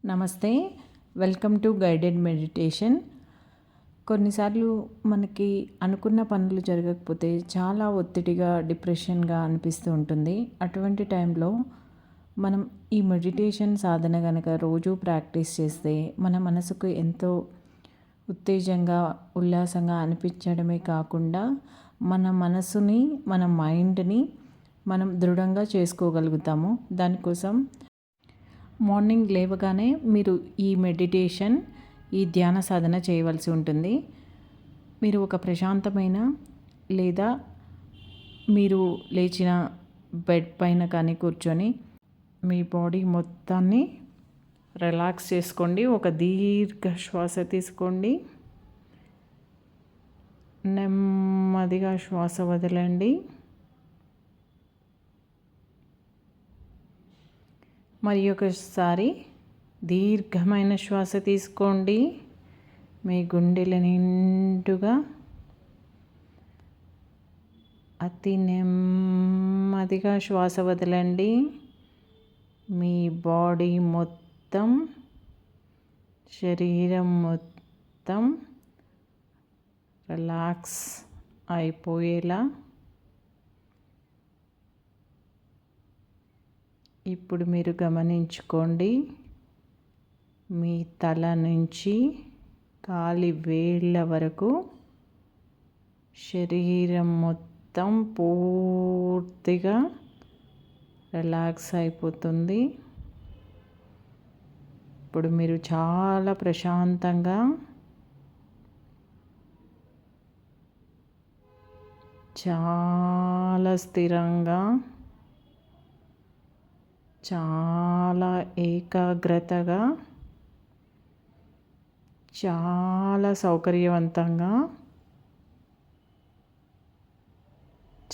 నమస్తే, welcome to guided meditation. కొన్నిసార్లు మనకి అనుకున్న పనులు జరగకపోతే చాలా ఒత్తిడిగా, డిప్రెషన్గా అనిపిస్తూ ఉంటుంది. అటువంటి టైంలో మనం ఈ మెడిటేషన్ సాధన కనుక రోజు ప్రాక్టీస్ చేస్తే మన మనసుకు ఎంతో ఉత్తేజంగా, ఉల్లాసంగా అనిపించడమే కాకుండా మన మనసుని, మన మైండ్ని మనం దృఢంగా చేసుకోగలుగుతాము. దానికోసం మార్నింగ్ లేవగానే మీరు ఈ మెడిటేషన్, ఈ ధ్యాన సాధన చేయవలసి ఉంటుంది. మీరు ఒక ప్రశాంతమైన లేదా మీరు లేచిన బెడ్ పైన కానీ కూర్చొని మీ బాడీ మొత్తాన్ని రిలాక్స్ చేసుకోండి. ఒక దీర్ఘ శ్వాస తీసుకోండి, నెమ్మదిగా శ్వాస వదలండి. మరి ఒకసారి దీర్ఘమైన శ్వాస తీసుకోండి. మీ గుండెల నిండుగా అతి నెమ్మదిగా శ్వాస వదలండి. మీ బాడీ మొత్తం, శరీరం మొత్తం రిలాక్స్ అయిపోయేలా ఇప్పుడు మీరు గమనించుకోండి. మీ తల నుంచి కాలి వేళ్ళ వరకు శరీరం మొత్తం పూర్తిగా రిలాక్స్ అయిపోతుంది. ఇప్పుడు మీరు చాలా ప్రశాంతంగా, చాలా స్థిరంగా, చాలా ఏకాగ్రతగా, చాలా సౌకర్యవంతంగా,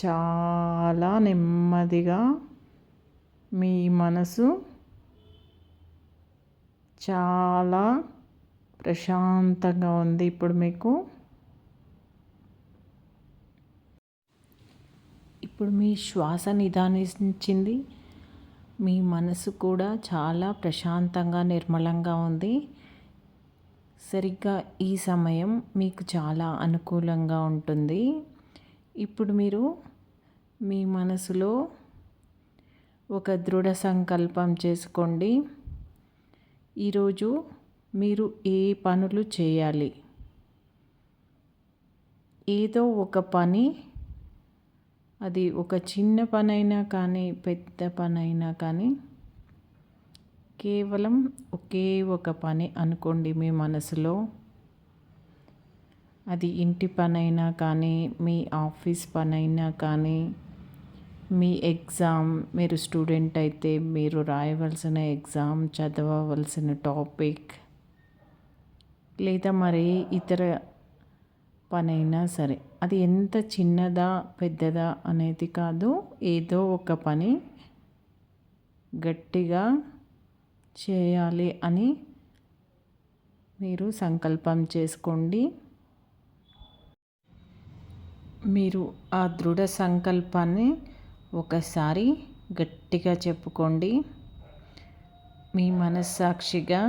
చాలా నెమ్మదిగా మీ మనసు చాలా ప్రశాంతంగా ఉంది. ఇప్పుడు మీ శ్వాస నిదానించింది. మీ మనసు కూడా చాలా ప్రశాంతంగా, నిర్మలంగా ఉంది. సరిగ్గా ఈ సమయం మీకు చాలా అనుకూలంగా ఉంటుంది. ఇప్పుడు మీరు మీ మనసులో ఒక దృఢ సంకల్పం చేసుకోండి. ఈరోజు మీరు ఏ పనులు చేయాలి, ఏదో ఒక పని, అది ఒక చిన్న పనైనా కానీ, పెద్ద పనైనా కానీ, కేవలం ఒకే ఒక పని అనుకోండి మీ మనసులో. అది ఇంటి పనైనా కానీ, మీ ఆఫీస్ పనైనా కానీ, మీ ఎగ్జామ్, మీరు స్టూడెంట్ అయితే మీరు రాయవలసిన ఎగ్జామ్, చదవవలసిన టాపిక్, లేదా మరి ఇతర పనైనా సరే, అది ఎంత చిన్నదా పెద్దదా అనేది కాదు, ఏదో ఒక పని గట్టిగా చేయాలి అని మీరు సంకల్పం చేసుకోండి. మీరు ఆ దృఢ సంకల్పాన్ని ఒకసారి గట్టిగా చెప్పుకోండి. మీ మనస్సాక్షిగా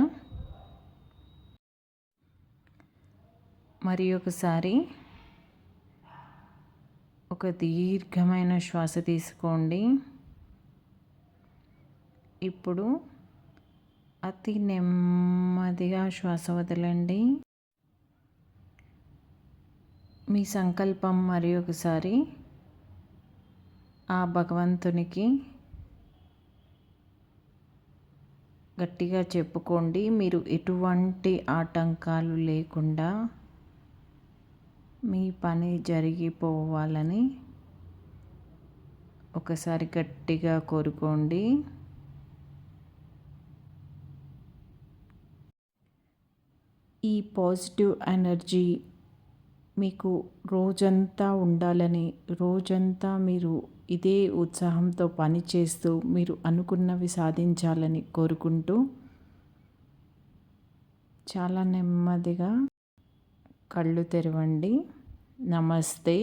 మరి ఒకసారి ఒక దీర్ఘమైన శ్వాస తీసుకోండి. ఇప్పుడు అతి నెమ్మదిగా శ్వాస వదలండి. మీ సంకల్పం మరి ఒకసారి ఆ భగవంతునికి గట్టిగా చెప్పుకోండి. మీరు ఎటువంటి ఆటంకాలు లేకుండా మీ పని జరిగిపోవాలని ఒకసారి గట్టిగా కోరుకోండి. ఈ పాజిటివ్ ఎనర్జీ మీకు రోజంతా ఉండాలని, రోజంతా మీరు ఇదే ఉత్సాహంతో పనిచేస్తూ మీరు అనుకున్నవి సాధించాలని కోరుకుంటూ చాలా నెమ్మదిగా కళ్ళు తెరవండి. నమస్తే.